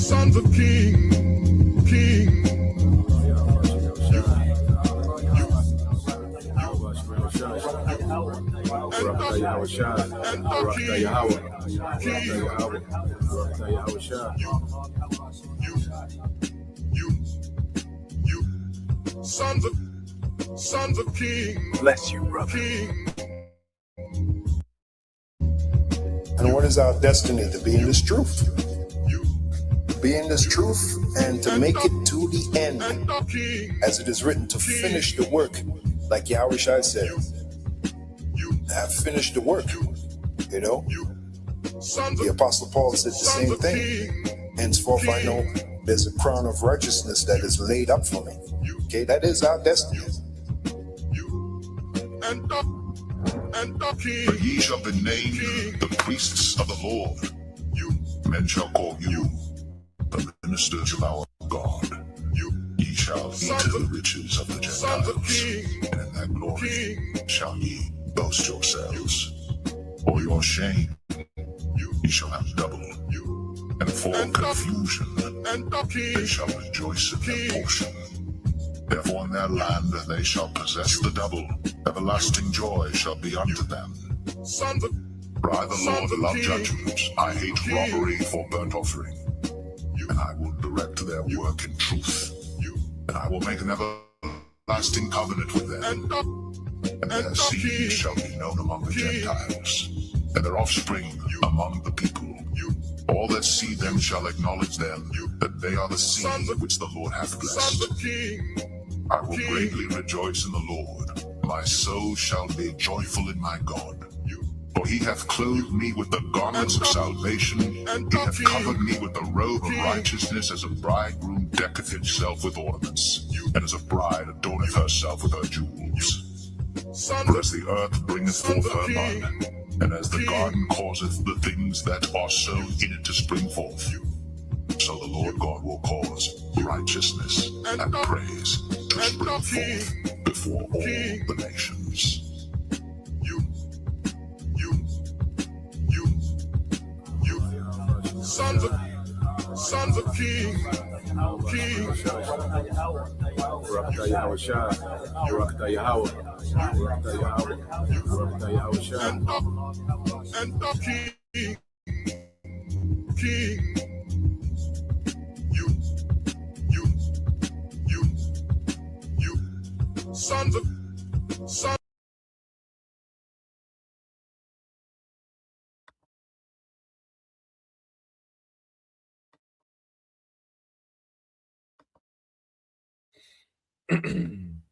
Sons of King, King. Sons of King. Bless you, brother. King. And what is our destiny? To be in this truth. To be in this truth and to make it to the end. As it is written, to finish the work. Like Yahweh Shai said. I have finished the work. You know? The Apostle Paul said the same thing. Henceforth I know there's a crown of righteousness that is laid up for me. Okay, that is our destiny. But ye shall be named the priests of the Lord. Men shall call you the ministers of our God. Ye shall eat the riches of the Gentiles, and in that glory shall ye boast yourselves. For your shame ye shall have double, and for confusion they shall rejoice in their portion. Therefore in their land they shall possess the double. Everlasting joy shall be unto them. For I the Lord love judgment. I hate robbery for burnt offering. And I will direct their work in truth. And I will make an everlasting covenant with them. And their seed shall be known among the Gentiles, and their offspring among the people. All that see them shall acknowledge them, that they are the seed which the Lord hath blessed. I will greatly rejoice in the Lord. My soul shall be joyful in my God. For he hath clothed me with the garments of salvation. He hath covered me with the robe of righteousness, as a bridegroom decketh himself with ornaments, and as a bride adorneth herself with her jewels. For as the earth bringeth forth her bud, and as the garden causeth the things that are sown in it to spring forth, so the Lord God will cause righteousness and praise to spring forth before all the nations. Sons of King, King. And the King, King. You. Sons of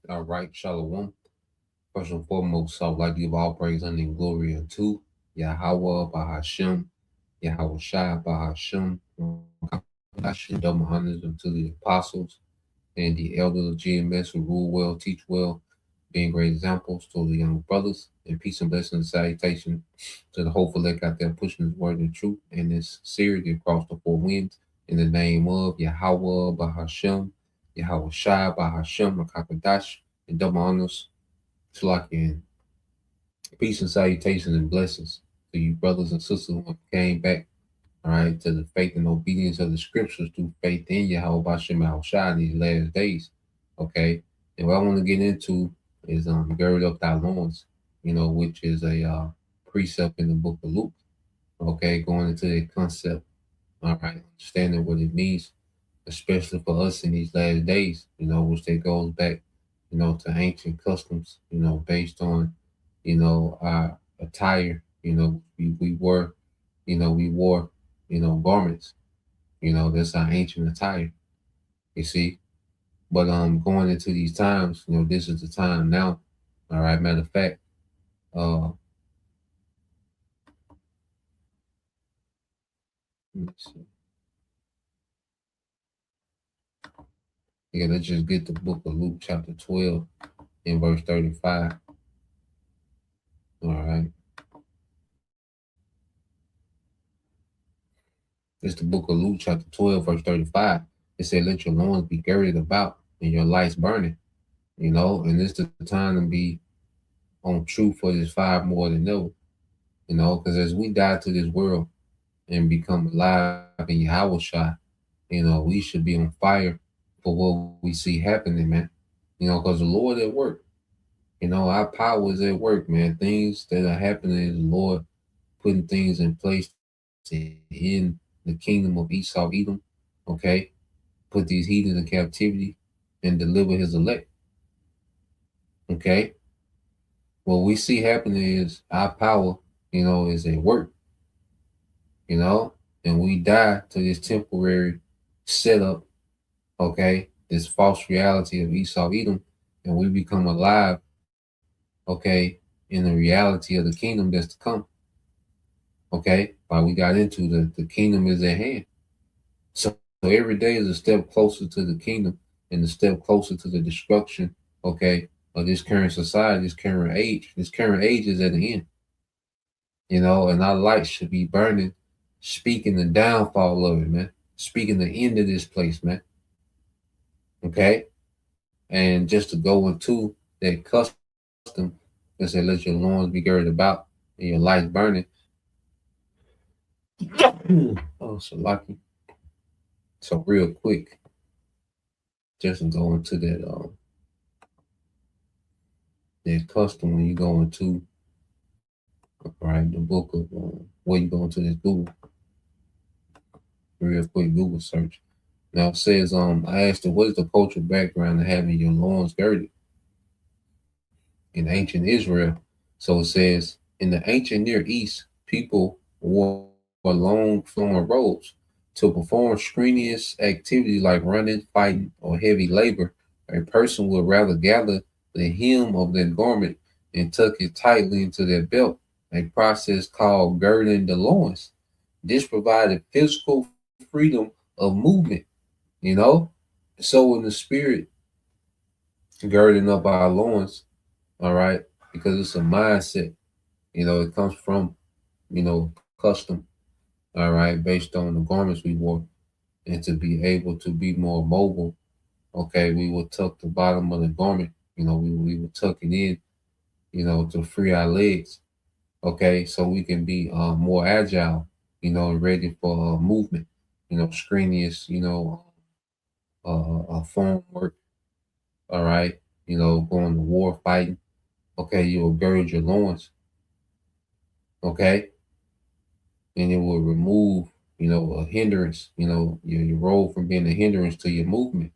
All right, Shalom. First and foremost, I would like to give all praise and glory unto Yahweh Bahashem, Yahweh Shai Bahashem, and double honors unto the apostles and the elders of GMS who rule well, teach well, being great examples to the young brothers, and peace and blessing and salutation to the hopeful elect out there pushing this word and truth and this series across the four winds in the name of Yahweh Bahashem, Yahweh Shai Bahashem, Makakadash, and double honors to like in peace and salutations and blessings to you brothers and sisters who came back, all right, to the faith and obedience of the scriptures through faith in Yahweh Bashem Al Shai these last days. Okay. And what I want to get into is Gird Up Thy Loins, which is a precept in the book of Luke. Okay, going into that concept, all right, understanding what it means, especially for us in these last days, which that goes back, to ancient customs, based on, our attire, we wore, garments, that's our ancient attire, you see. But going into these times, this is the time now. All right, matter of fact, let me see. Yeah, let's just get the book of Luke chapter 12 and verse 35. All right. It's the book of Luke chapter 12, verse 35. It said, let your loins be girded about and your lights burning, and this is the time to be on truth for this fire more than ever, because as we die to this world and become alive in Yahweh Shai, We should be on fire for what we see happening, man. Because the Lord at work. Our power is at work, man. Things that are happening is the Lord putting things in place to end the kingdom of Esau, Edom. Okay, put these heathens in captivity and deliver His elect. Okay, what we see happening is our power, is at work. And we die to this temporary setup, okay, this false reality of Esau, Edom, and we become alive, okay, in the reality of the kingdom that's to come. Okay, like we got into the kingdom is at hand. So every day is a step closer to the kingdom and a step closer to the destruction, okay, of this current society, this current age. This current age is at the end, and our light should be burning, speaking the downfall of it, man. Speaking the end of this place, man. Okay. And just to go into that custom, and say, let your loins be girded about and your lights burning. Oh, so lucky. So real quick, just to go into that custom when you go into right the book of where you go into this Google, real quick Google search. Now it says I asked her what is the cultural background of having your loins girded in ancient Israel. So it says in the ancient Near East, people wore long flowing robes to perform strenuous activities like running, fighting, or heavy labor. A person would rather gather the hem of their garment and tuck it tightly into their belt, a process called girding the loins. This provided physical freedom of movement, you know? So in the spirit, girding up our loins, all right, because it's a mindset, it comes from, custom, all right, based on the garments we wore, and to be able to be more mobile, okay, we will tuck the bottom of the garment, we will tuck it in, to free our legs, okay, so we can be more agile, and ready for movement, strenuous, farm work, all right, going to war fighting, okay, you will gird your loins, okay, and it will remove, a hindrance, your role from being a hindrance to your movement.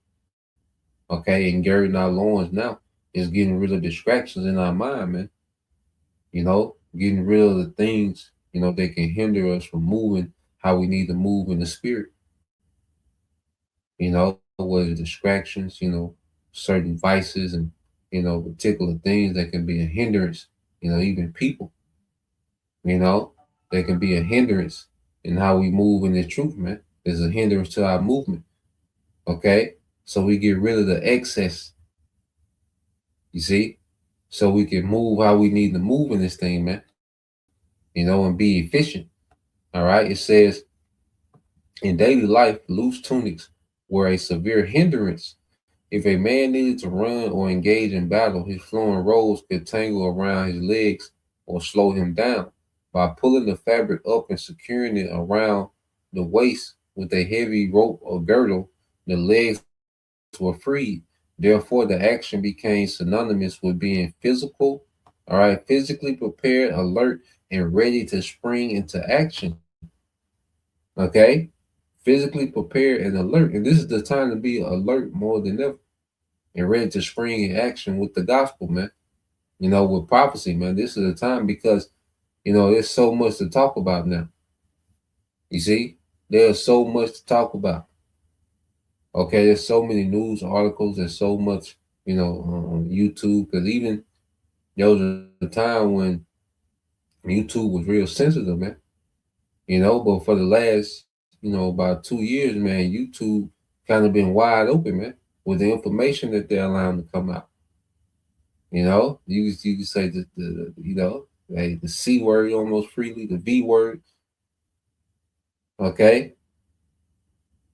Okay, and girding our loins now is getting rid of distractions in our mind, man. Getting rid of the things, that can hinder us from moving how we need to move in the spirit. Whether distractions, certain vices and, particular things that can be a hindrance, even people, you know, that can be a hindrance in how we move in the truth, man. There's a hindrance to our movement. Okay. So we get rid of the excess, you see, so we can move how we need to move in this thing, man, and be efficient. All right. It says in daily life, loose tunics were a severe hindrance. If a man needed to run or engage in battle, his flowing robes could tangle around his legs or slow him down. By pulling the fabric up and securing it around the waist with a heavy rope or girdle, the legs were freed. Therefore, the action became synonymous with being physical, all right, physically prepared, alert, and ready to spring into action. Okay? Physically prepared and alert. And this is the time to be alert more than ever and ready to spring in action with the gospel, man. With prophecy, man. This is the time because, there's so much to talk about now. You see, there's so much to talk about. Okay, there's so many news articles. There's so much, on YouTube. Because even there was a time when YouTube was real sensitive, man. But for the last, about 2 years, man, YouTube kind of been wide open, man, with the information that they're allowing to come out. You can say the C word almost freely, the V word. Okay,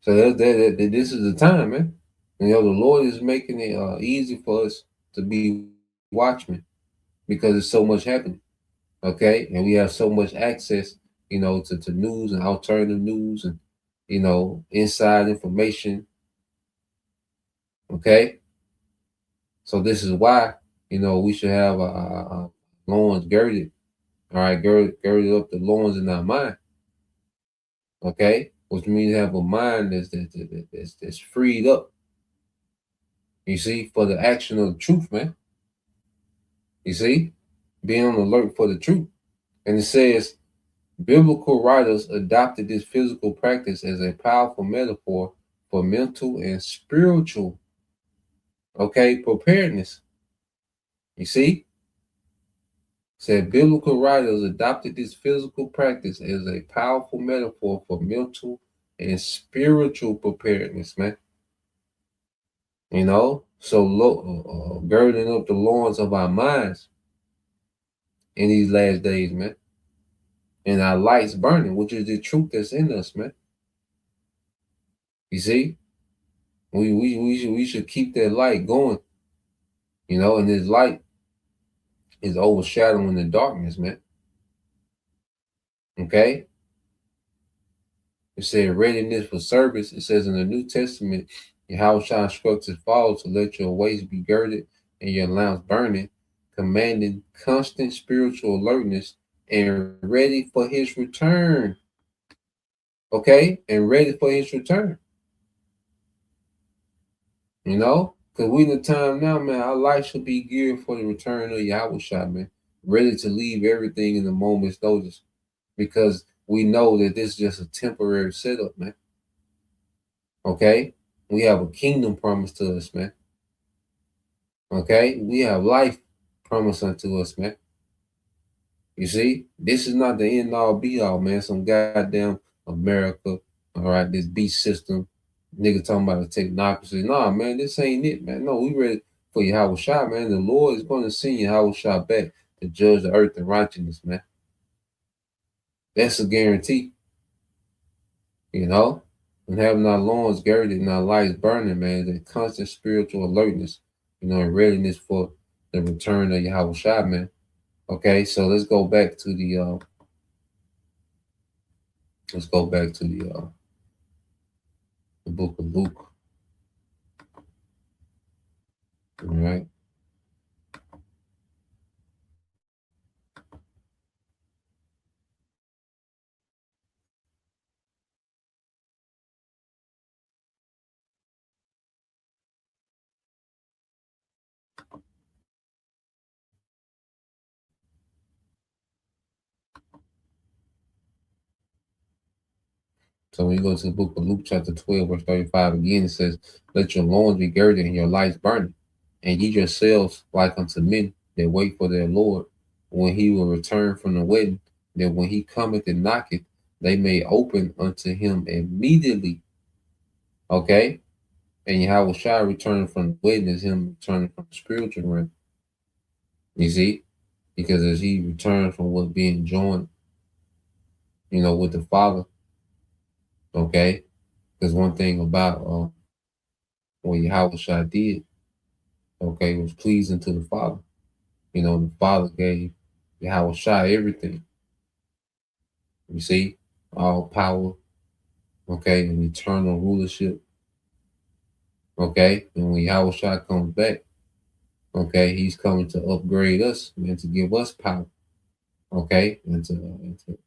so this is the time, man. The Lord is making it easy for us to be watchmen because there's so much happening. Okay, and we have so much access, to news and alternative news and inside information. Okay. So this is why, we should have a loins girded. All right. Girded up the loins in our mind. Okay. Which means have a mind that's freed up. You see, for the action of the truth, man. You see, being on alert for the truth. And it says, biblical writers adopted this physical practice as a powerful metaphor for mental and spiritual, okay, preparedness. You see, said biblical writers adopted this physical practice as a powerful metaphor for mental and spiritual preparedness, man. So girding up the loins of our minds in these last days, man, and our lights burning, which is the truth that's in us, man. You see, we should keep that light going, and this light is overshadowing the darkness, man. Okay. It said readiness for service. It says in the New Testament, Yahushua instructs his followers to let your waist be girded and your lamps burning, commanding constant spiritual alertness and ready for his return. Okay? And ready for his return. Because we in the time now, man, our life should be geared for the return of Yahushua, man. Ready to leave everything in a moment's notice. Because we know that this is just a temporary setup, man. Okay? We have a kingdom promised to us, man. Okay? We have life promised unto us, man. You see? This is not the end all be all, man. Some goddamn America, all right, this beast system. Nigga talking about the technocracy. Nah, man, this ain't it, man. No, we ready for Yahushua, man. The Lord is going to send Yahushua back to judge the earth in righteousness, man. That's a guarantee. And having our loins girded and our lights burning, man, the constant spiritual alertness, and readiness for the return of Yahushua, man. Okay, so let's go back to the the book of Luke. All right. So when you go to the book of Luke, chapter 12, verse 35, again, it says, let your loins be girded and your lights burning, and ye yourselves like unto men that wait for their Lord, when he will return from the wedding, that when he cometh and knocketh, they may open unto him immediately. Okay? And Yahushua returning from the wedding is him returning from the spiritual realm. You see? Because as he returns from what being joined, with the Father, okay? Because one thing about what Yahushua did, okay, was pleasing to the Father. The Father gave Yahushua everything. You see? All power, okay, and eternal rulership. Okay? And when Yahushua comes back, okay, he's coming to upgrade us and to give us power. Okay? And to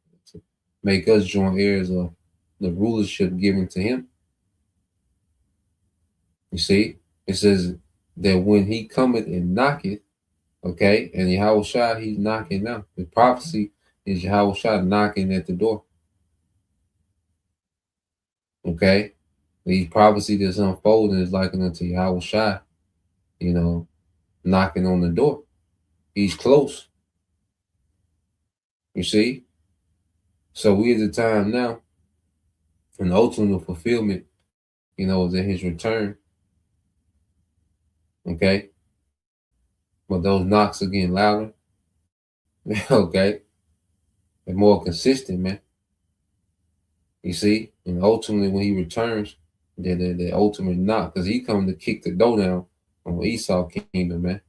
make us joint heirs of the rulership given to him. You see? It says that when he cometh and knocketh, okay, and Yahushua, he's knocking now. The prophecy is Yahushua knocking at the door. Okay? The prophecy that's unfolding is likened unto Yahushua, knocking on the door. He's close. You see? So we at the time now, and the ultimate fulfillment, is at his return. Okay? But those knocks are getting louder. Okay? They're more consistent, man. You see? And ultimately when he returns, the ultimate knock, because he come to kick the door down on Esau kingdom, man.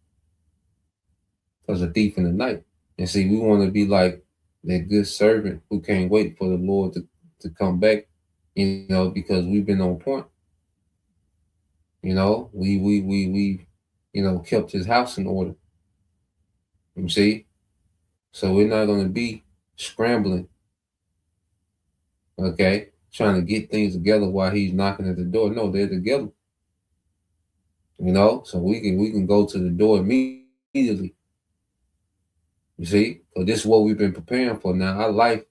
Because a thief in the night. And see, we want to be like that good servant who can't wait for the Lord to come back, because we've been on point. We kept his house in order. You see? So we're not going to be scrambling, okay, trying to get things together while he's knocking at the door. No, they're together. So we can go to the door immediately. You see? So this is what we've been preparing for. Now our life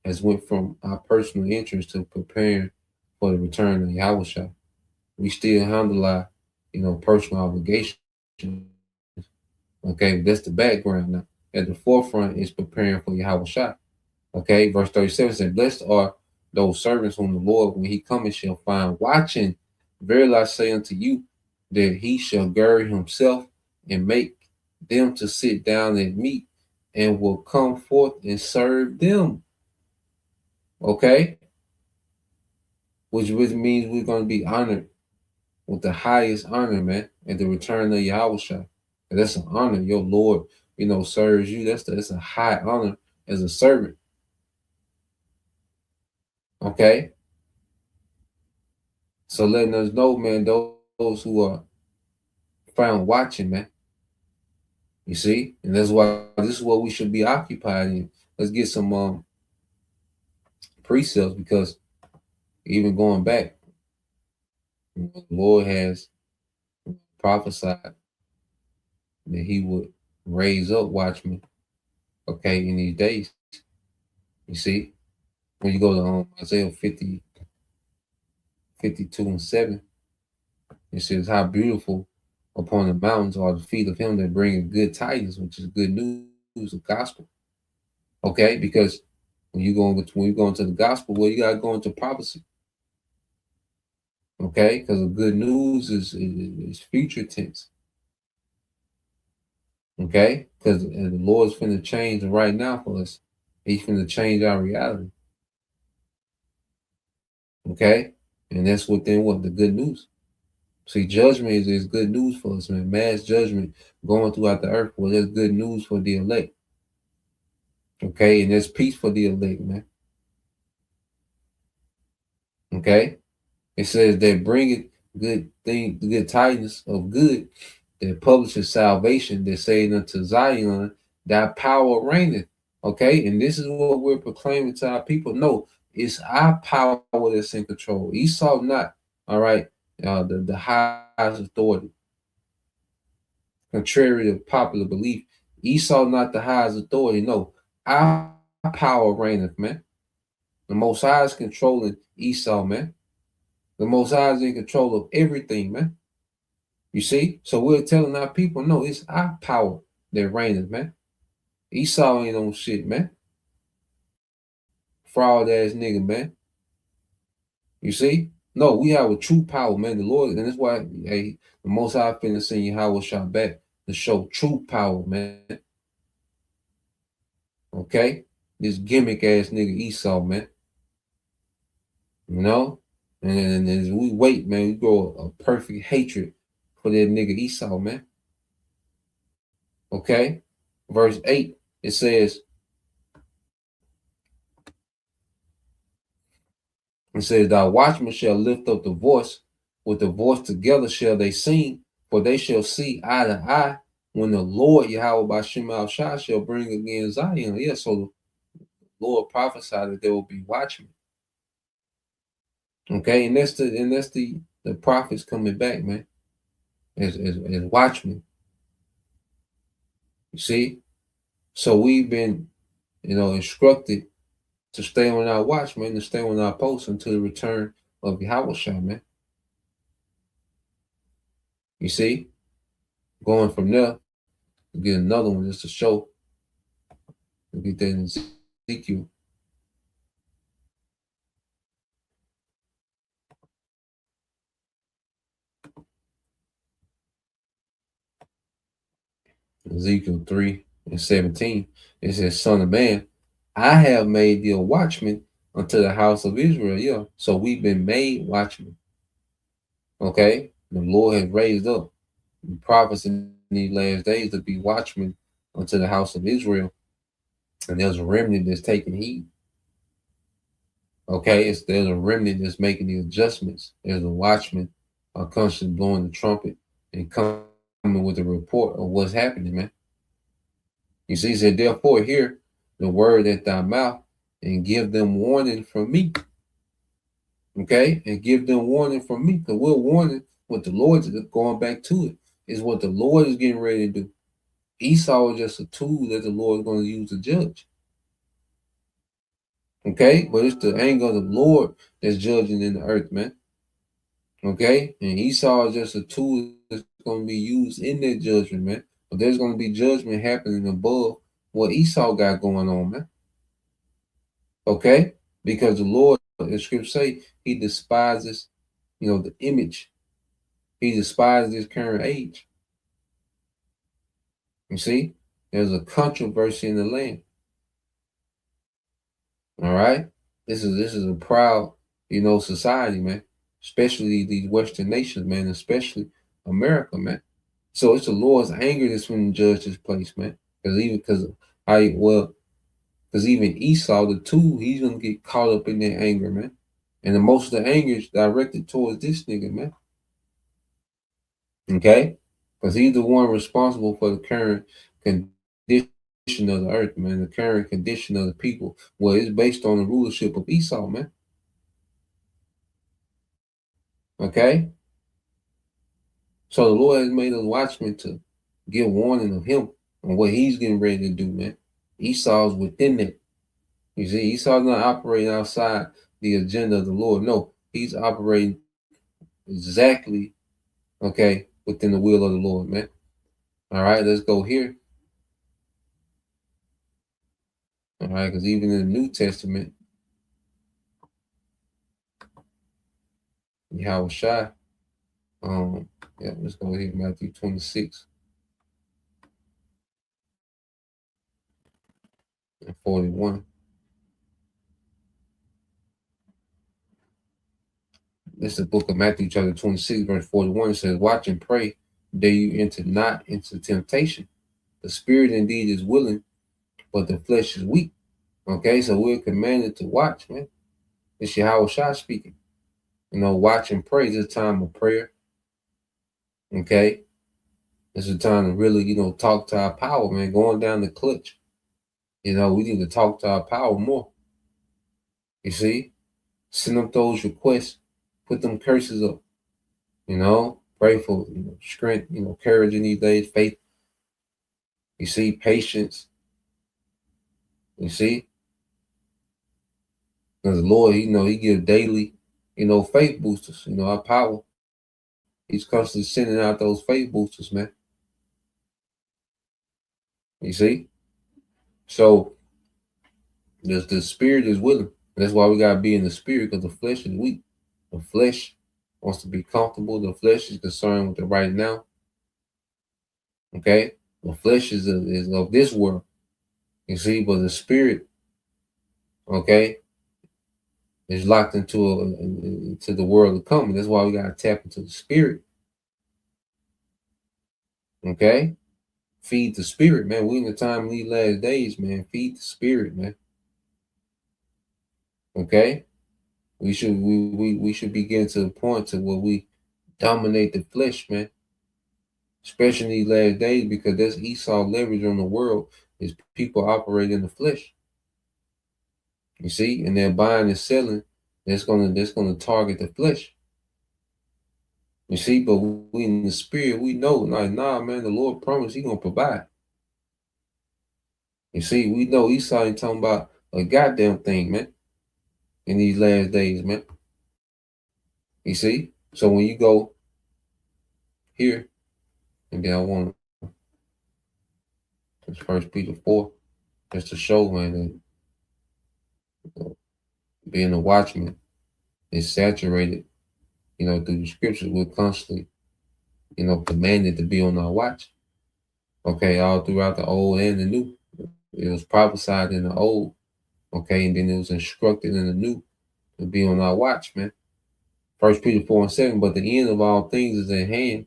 has went from our personal interest to preparing for the return of Yahweh. We still handle our, personal obligations. Okay, but that's the background now. At the forefront is preparing for Yahweh. Okay, verse 37 says, "Blessed are those servants whom the Lord, when he cometh, shall find watching. Verily I say unto you, that he shall gird himself and make them to sit down and meat, and will come forth and serve them." Okay, which means we're going to be honored with the highest honor, man, at the return of Yahweh. And that's an honor. Your Lord, serves you. That's a high honor as a servant. Okay. So letting us know, man, those who are found watching, man. You see? And that's why this is what we should be occupied in. Let's get some precepts, because even going back, the Lord has prophesied that he would raise up watchmen, okay, in these days. You see? When you go to Isaiah 50, 52 and 7, it says, "How beautiful upon the mountains are the feet of him that bringeth good tidings," which is good news, the gospel. Okay, because when you go into the gospel, well, you gotta go into prophecy. Okay, because the good news is future tense. Okay, because the Lord's finna change right now for us. He's finna change our reality. Okay, and that's within what the good news. See, judgment is good news for us, man. Mass judgment going throughout the earth. Well, that's good news for the elect. Okay, and there's peace for the elect, man. Okay, it says that bringeth good tidings of good, that publishes salvation, that saying unto Zion, thy power reigneth. Okay, and this is what we're proclaiming to our people. No, it's our power that's in control. Esau not, all right, the highest authority. Contrary to popular belief, Esau not the highest authority. No, our power reigneth, man. The Most High is controlling Esau, man. The Most High is in control of everything, man. You see? So we're telling our people, no, it's our power that reigneth, man. Esau ain't on shit, man. Fraud ass nigga, man. You see? No, we have a true power, man. The Lord, and that's why, hey, the Most High finna send you Yahweh shot back to show true power, man. Okay? This gimmick ass nigga Esau, man. You know? And as we wait, man, we grow a perfect hatred for that nigga Esau, man. Okay? Verse 8, it says, thy watchmen shall lift up the voice, with the voice together shall they sing, for they shall see eye to eye when the Lord Yahweh by Shema Shah shall bring again Zion. Yeah, so the Lord prophesied that there will be watchmen. Okay, and that's the prophets coming back, man, as watchmen. You see? So we've been, instructed to stay on our watch, man, to stay on our post until the return of Yahweh, man. You see? Going from there, get another one just to show. We'll get that in Ezekiel. Ezekiel 3 and 17. It says, "Son of man, I have made thee a watchman unto the house of Israel." Yeah. So we've been made watchmen. Okay. The Lord has raised up the prophets in these last days to be watchmen unto the house of Israel. And there's a remnant that's taking heed. Okay, there's a remnant that's making the adjustments. There's a watchman constantly blowing the trumpet and coming with a report of what's happening, man. You see, he said, therefore, hear the word at thy mouth and give them warning from me. Okay, and give them warning from me, because we're warning what the Lord is going back to it. Is what the Lord is getting ready to do. Esau is just a tool that the Lord is going to use to judge. Okay, but it's the anger of the Lord that's judging in the earth, man. Okay, and Esau is just a tool that's going to be used in that judgment, man. But there's going to be judgment happening above what Esau got going on, man. Okay, because the Lord, as Scripture say, He despises, the image. He despises this current age. You see, there's a controversy in the land. All right, this is a proud, society, man. Especially these Western nations, man. Especially America, man. So it's the Lord's anger that's going to judge this place, man. Because even Esau, the tool, he's gonna get caught up in that anger, man. And the most of the anger is directed towards this nigga, man. Okay, because he's the one responsible for the current condition of the earth, man. The current condition of the people. Well, it's based on the rulership of Esau, man. Okay, so the Lord has made us watchmen to give warning of him and what he's getting ready to do, man. Esau's within that. You see, Esau's not operating outside the agenda of the Lord. No, he's operating exactly, okay, within the will of the Lord, man. All right, let's go here. All right, because even in the New Testament, Yahweh Shai, let's go here, Matthew 26 and 41. This is the book of Matthew, chapter 26, verse 41. It says, watch and pray that you enter not into temptation. The spirit indeed is willing, but the flesh is weak. Okay, so we're commanded to watch, man. It's Yahweh Shai speaking. Watch and pray. This is a time of prayer. Okay, it's a time to really, talk to our power, man. Going down the clutch. We need to talk to our power more. You see, send up those requests, put them curses up. Pray for strength, courage in these days, faith. You see, patience. You see, because the Lord, He gives daily, faith boosters. Our power. He's constantly sending out those faith boosters, man. You see, so the spirit is willing. That's why we gotta be in the spirit, because the flesh is weak. The flesh wants to be comfortable. The flesh is concerned with the right now. Okay, the flesh is of this world. You see, but the spirit, okay, is locked into the world to come. And that's why we gotta tap into the spirit. Okay, feed the spirit, man. We in the time of these last days, man. Feed the spirit, man. Okay, we should be getting to the point to where we dominate the flesh, man. Especially in these last days, because that's Esau leverage on the world is people operate in the flesh. You see, and they're buying and selling. That's gonna target the flesh. You see, but we in the spirit, we know, like, nah, man, the Lord promised He gonna provide. You see, we know Esau ain't talking about a goddamn thing, man. In these last days, man. You see, so when you go here, and then I want this 1 Peter 4, just to show, man, that being a watchman is saturated, through the scriptures. We're constantly, commanded to be on our watch. Okay, all throughout the old and the new. It was prophesied in the old, okay, and then it was instructed in the new to be on our watch, man. 1 Peter 4:7, but the end of all things is at hand.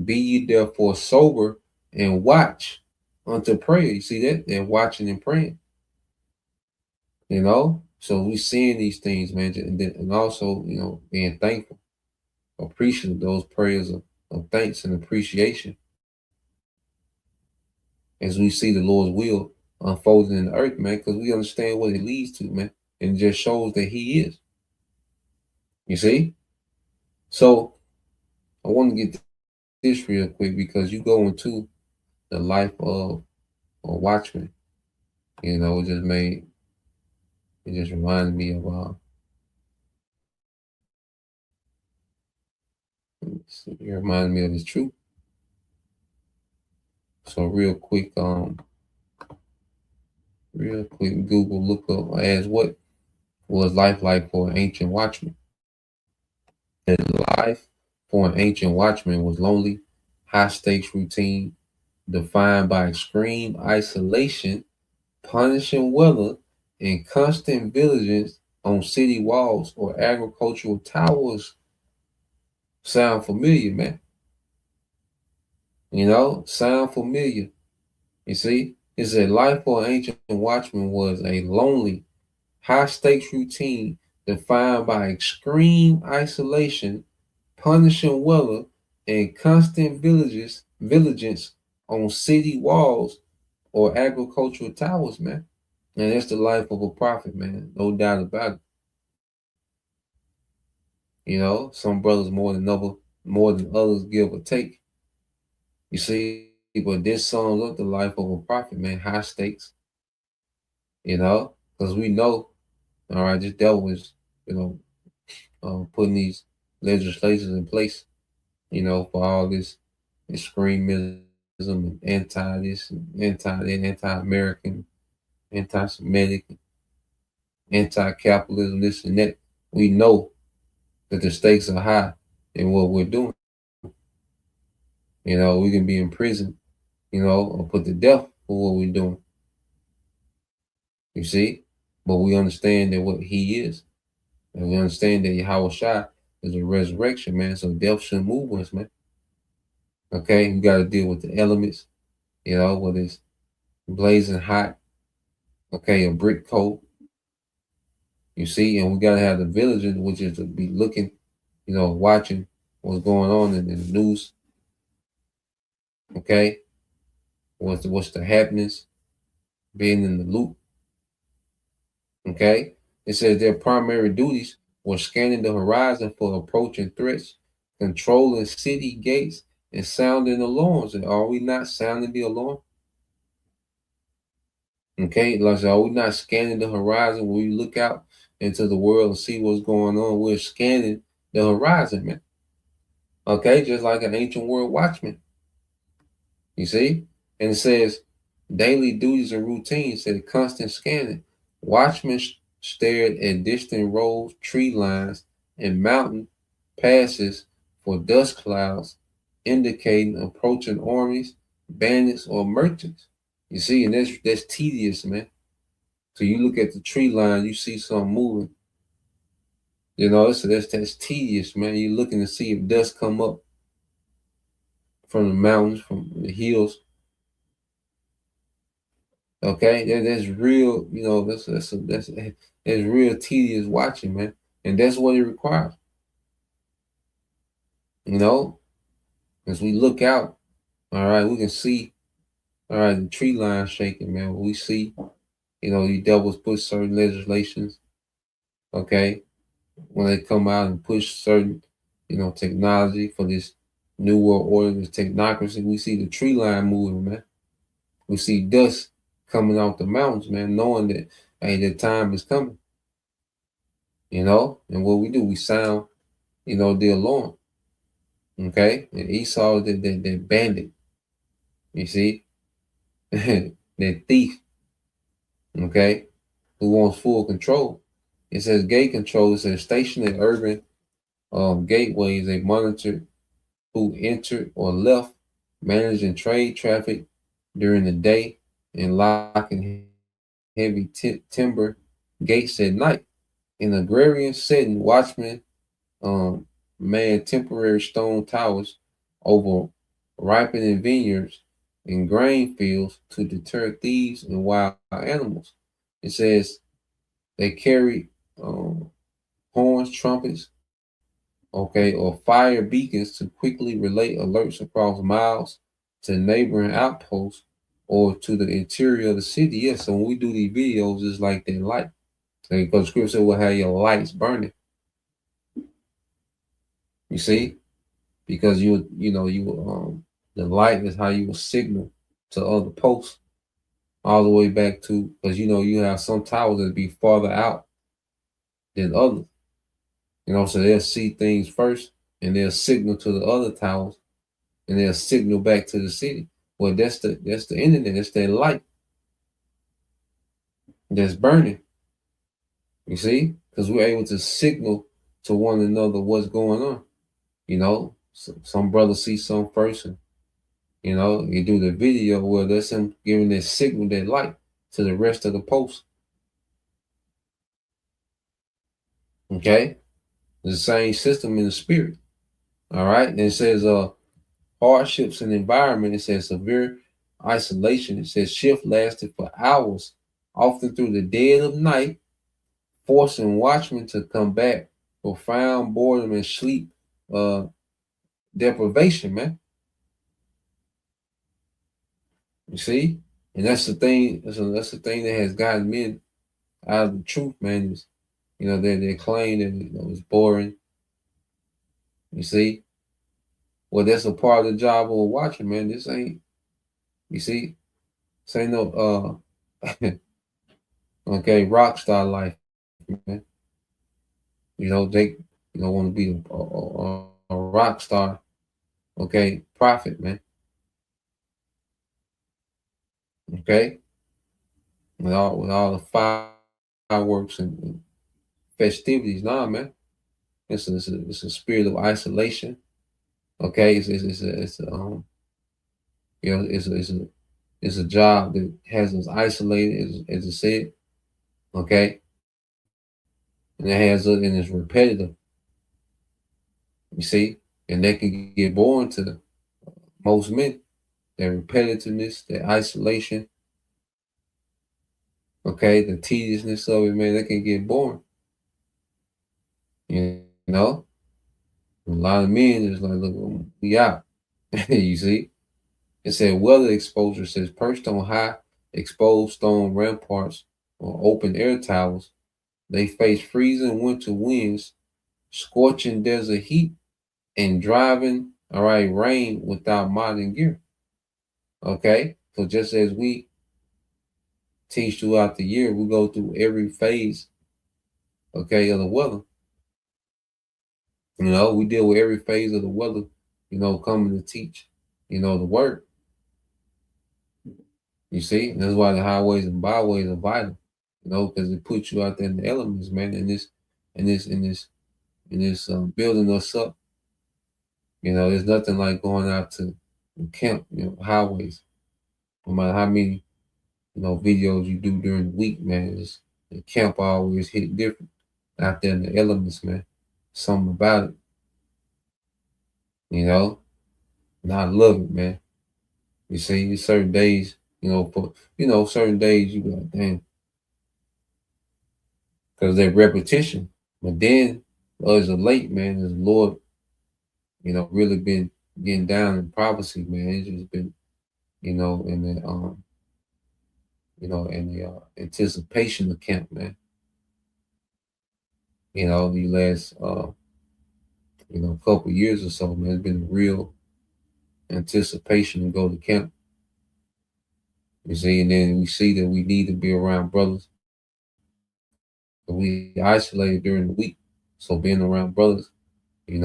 Be ye therefore sober and watch unto prayer. You see that? They're watching and praying. So we seeing these things, man, and also, being thankful, appreciative of those prayers of thanks and appreciation as we see the Lord's will unfolding in the earth, man, because we understand what it leads to, man. And it just shows that He is. You see? So I want to get this real quick because you go into the life of a watchman. It just reminded me of it reminded me of this truth. So real quick Google look up as what was life like for an ancient watchman. And life for an ancient watchman was lonely, high stakes routine, defined by extreme isolation, punishing weather, and constant vigilance on city walls or agricultural towers. Sound familiar, man? Sound familiar. You see, it said life for an ancient watchman was a lonely, high stakes routine defined by extreme isolation, punishing weather, and constant vigilance on city walls or agricultural towers, man. And that's the life of a prophet, man. No doubt about it. Some brothers more than others give or take. You see, but this sums up the life of a prophet, man. High stakes, because we know, all right, this devil is, putting these legislations in place, for all this extremism and anti this, anti-American, anti-Semitic, anti-capitalism, this and that. We know that the stakes are high in what we're doing. We can be in prison, or put to death for what we're doing. You see? But we understand that what He is. And we understand that Yahweh Shai is a resurrection, man. So death shouldn't move us, man. Okay? You got to deal with the elements, whether it's blazing hot, okay, a brick coat. You see? And we got to have the vigilance, which is to be looking, watching what's going on in the news. Okay? What's the happenings, being in the loop. Okay? It says their primary duties were scanning the horizon for approaching threats, controlling city gates, and sounding alarms. And are we not sounding the alarm? Okay, like are we not scanning the horizon when we look out into the world and see what's going on? We're scanning the horizon, man. Okay, just like an ancient world watchman. You see? And it says daily duties and routines, said constant scanning. Watchmen stared at distant roads, tree lines, and mountain passes for dust clouds, indicating approaching armies, bandits, or merchants. You see, and that's tedious, man. So you look at the tree line, you see something moving. So that's tedious, man. You're looking to see if dust come up from the mountains, from the hills. Okay, that's real. That's real tedious watching, man, and that's what it requires. As we look out, all right, we can see, all right, the tree line shaking, man. We see, these devils push certain legislations, okay, when they come out and push certain, technology for this new world order, this technocracy. We see the tree line moving, man. We see dust coming out the mountains, man, knowing that, hey, the time is coming. And what we do, we sound, the alarm. Okay? And Esau, that bandit, you see? That thief, okay? Who wants full control. It says gate control. It says station at urban gateways. They monitor who entered or left, managing trade traffic during the day, and locking heavy timber gates at night. In agrarian setting, watchmen man temporary stone towers over ripening vineyards and grain fields to deter thieves and wild animals. It says They carry horns, trumpets, okay, or fire beacons to quickly relay alerts across miles to neighboring outposts or to the interior of the city. Yes, so when we do these videos, it's like that light. Because scripture will have your lights burning. You see? Because the light is how you will signal to other posts all the way back to, because you have some towers that be farther out than others. So they'll see things first and they'll signal to the other towers and they'll signal back to the city. Well, that's the internet, that's that light that's burning. You see? Because we're able to signal to one another what's going on. Some brothers see some first, and you do the video where that's him giving that signal, that light to the rest of the post. Okay? It's the same system in the spirit. All right. And it says hardships and environment. It says severe isolation. It says shift lasted for hours, often through the dead of night, forcing watchmen to combat profound boredom and sleep deprivation, man. You see? And that's the thing, that's the thing that has gotten men out of the truth, man, is they claim that it's boring. You see? Well, that's a part of the job of a watchman, man. This ain't, you see, this ain't no okay, rock star life, man. They want to be a rock star, okay, prophet, man. Okay? With all the fireworks and festivities. Nah, man. It's a spirit of isolation. Okay, it's a job that has us isolated, as I said. Okay, and it has us, and it's repetitive. You see, and that can get boring to most men. That repetitiveness, that isolation. Okay, the tediousness of it, man, that can get boring. You know, a lot of men is like, look, we out. You see. It said weather exposure says perched on high exposed stone ramparts or open air towers, they face freezing winter winds, scorching desert heat, and driving, all right, rain without modern gear. Okay? So just as we teach throughout the year, we go through every phase, okay, of the weather. We deal with every phase of the weather, coming to teach, the word. You see, and that's why the highways and byways are vital, because it puts you out there in the elements, man. In this building us up. There's nothing like going out to camp, highways. No matter how many, videos you do during the week, man, the camp always hit different out there in the elements, man. Something about it, and I love it, man. You see, certain days, certain days you go, damn, because they're repetition. But then, as of late, man, as the Lord, really been getting down in prophecy, man. It's just been, in the anticipation of camp, man. The last, couple years or so, man, it's been real anticipation to go to camp. You see, and then we see that we need to be around brothers. We isolated during the week, so being around brothers, is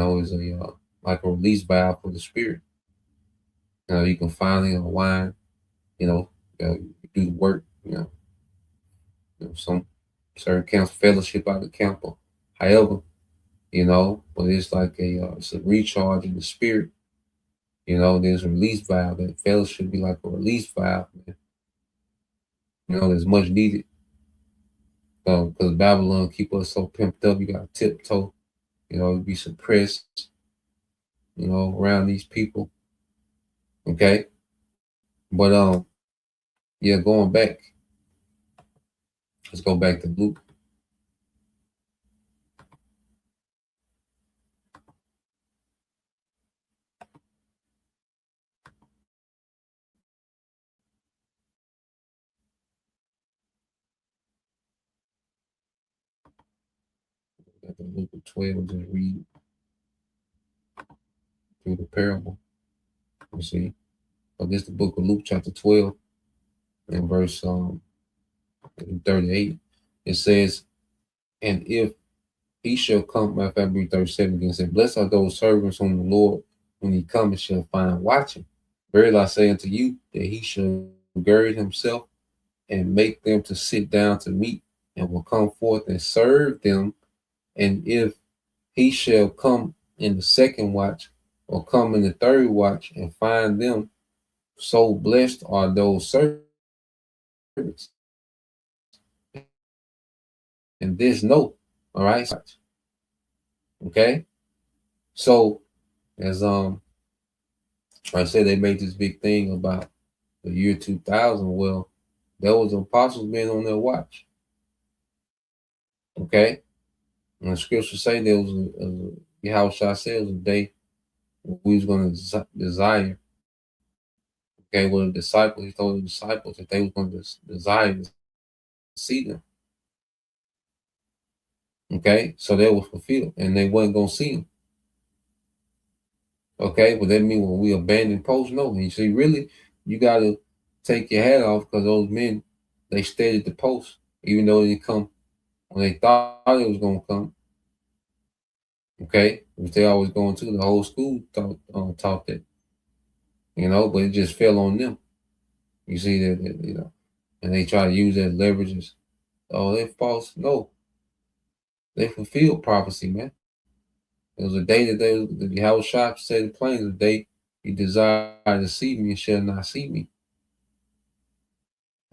like a release valve for the spirit. You can finally unwind. Do the work. Some certain camps fellowship out of camp, or however, but it's like it's a recharge in the spirit. There's a release valve. That fellowship be like a release valve, man. There's much needed. Because Babylon keep us so pimped up, you got to tiptoe, be suppressed, around these people. Okay. But yeah, going back, let's go back to Luke. chapter Luke 12, just read through the parable. You see, but this is the book of Luke chapter 12 and verse 38. It says, and if he shall come, matter of fact, 37 again, said, blessed are those servants whom the Lord, when he cometh, shall find watching. Verily I say unto you, that he shall gird himself and make them to sit down to meat, and will come forth and serve them. And if he shall come in the second watch, or come in the third watch, and find them, so blessed are those servants. And this note, all right. Okay. So as I said, they made this big thing about the year 2000. Well, there was apostles being on their watch. Okay. And the scripture say there was Yahushua said it was a day we was going to desire. Okay, well, the disciples, he told the disciples that they was going to desire to see them. Okay, so that was fulfilled, and they wasn't going to see him. Okay, but that mean when we abandon post? No, and you see, really, you got to take your hat off, because those men, they stayed at the post, even though they didn't come when they thought it was going to come. Okay, which they always going to. The whole school taught that, but it just fell on them. You see that, and they try to use that leverage as, oh, they're false. No, they fulfilled prophecy, man. It was a day that the Yahushua said plain, the day you desire to see me and shall not see me.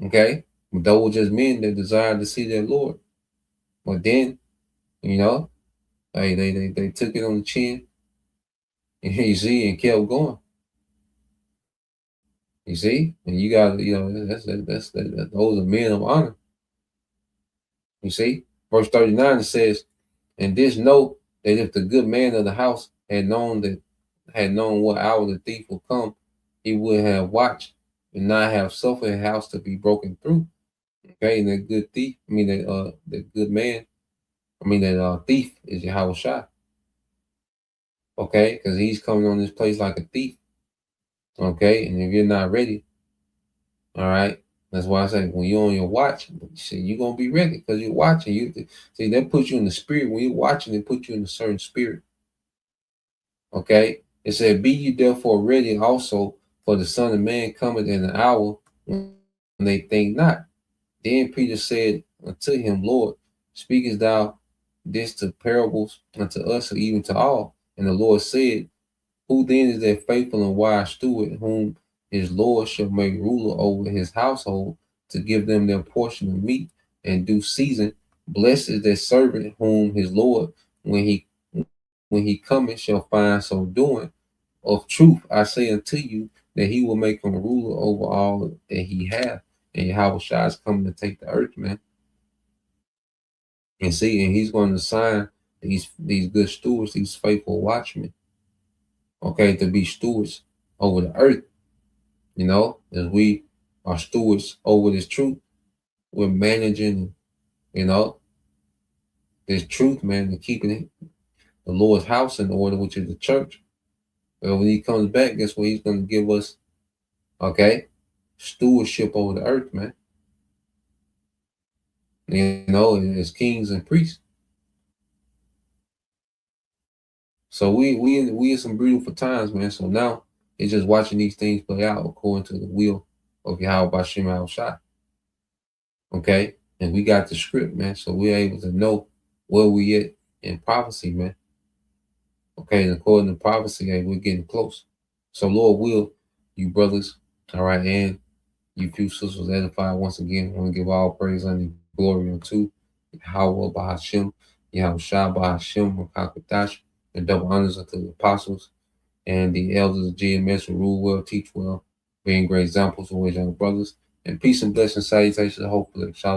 Okay? But those were just men that desired to see their Lord. But then, hey, they took it on the chin, and you see, and kept going. You see? And you got, that's those are men of honor. You see? Verse 39, it says, and this note that if the good man of the house had known what hour the thief would come, he would have watched and not have suffered his house to be broken through. Okay, and that good thief, that good man, that thief is Yahushua. Okay, because he's coming on this place like a thief. Okay, and if you're not ready, all right, that's why I say when you're on your watch, you're gonna be ready because you're watching. See, that puts you in the spirit. When you're watching, it puts you in a certain spirit. Okay, it said, "Be ye therefore ready also, for the Son of Man cometh in an hour when they think not." Then Peter said unto him, Lord, speakest thou this to parables unto us, or even to all? And the Lord said, who then is that faithful and wise steward, whom his Lord shall make ruler over his household, to give them their portion of meat in due season? Blessed is that servant whom his Lord, when he cometh, shall find so doing. Of truth I say unto you, that he will make him ruler over all that he hath. And Yahushua is coming to take the earth, man. And see, and he's going to assign these good stewards, these faithful watchmen, okay, to be stewards over the earth. As we are stewards over this truth, we're managing, this truth, man, and keeping the Lord's house in order, which is the church. But when he comes back, guess what? He's going to give us, okay, stewardship over the earth, man. As kings and priests. So we in some beautiful times, man. So now it's just watching these things play out according to the will of Yahweh Bashim Al-Shai. Okay? And we got the script, man. So we're able to know where we at in prophecy, man. Okay, and according to prophecy, hey, we're getting close. So Lord will, you brothers, all right, and you few sisters edified once again. I want to give all praise and glory unto Yahweh Bahashim, Yahushua Bahashim, Makakatash, and double honors unto the apostles and the elders of GMS who rule well, teach well, being great examples of young brothers. And peace and blessings, salutations, hopefully. Shalom.